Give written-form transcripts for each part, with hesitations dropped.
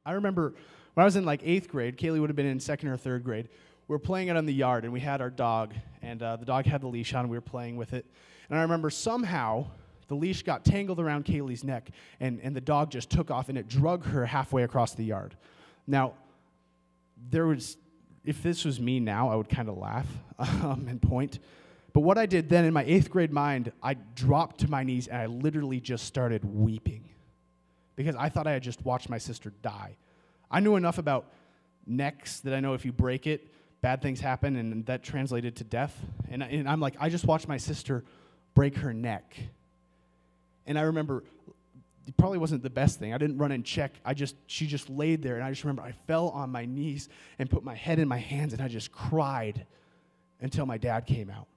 I remember when I was in like 8th grade, Kaylee would have been in 2nd or 3rd grade. We were playing out in the yard, and we had our dog, and the dog had the leash on. We were playing with it. And I remember somehow the leash got tangled around Kaylee's neck, and the dog just took off, and it drug her halfway across the yard. Now, if this was me now, I would kind of laugh and point. But what I did then in my 8th grade mind, I dropped to my knees, and I literally just started weeping because I thought I had just watched my sister die. I knew enough about necks that I know if you break it, bad things happen, and that translated to death. And I'm like, I just watched my sister break her neck. And I remember, it probably wasn't the best thing. I didn't run and check. She just laid there, and I just remember I fell on my knees and put my head in my hands, and I just cried until my dad came out.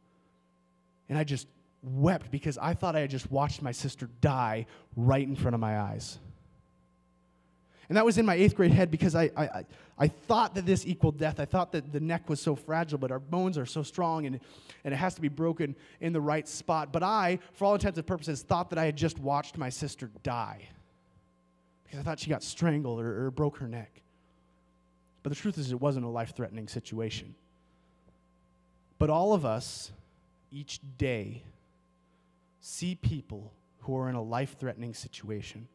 And I just wept because I thought I had just watched my sister die right in front of my eyes. And that was in my 8th grade head because I thought that this equaled death. I thought that the neck was so fragile, but our bones are so strong, and it has to be broken in the right spot. But I, for all intents and purposes, thought that I had just watched my sister die because I thought she got strangled or broke her neck. But the truth is it wasn't a life-threatening situation. But all of us, each day, see people who are in a life-threatening situation,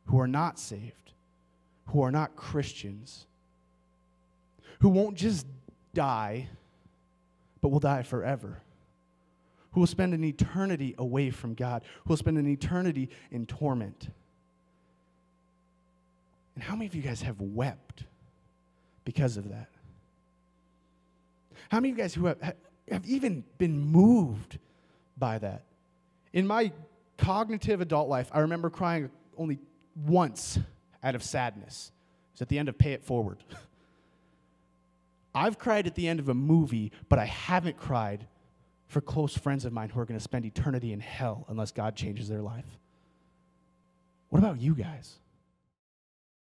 who are not saved, who are not Christians, who won't just die, but will die forever, who will spend an eternity away from God, who will spend an eternity in torment. And how many of you guys have wept because of that? How many of you guys who have even been moved by that? In my cognitive adult life, I remember crying only once out of sadness. It was at the end of Pay It Forward. I've cried at the end of a movie, but I haven't cried for close friends of mine who are going to spend eternity in hell unless God changes their life. What about you guys?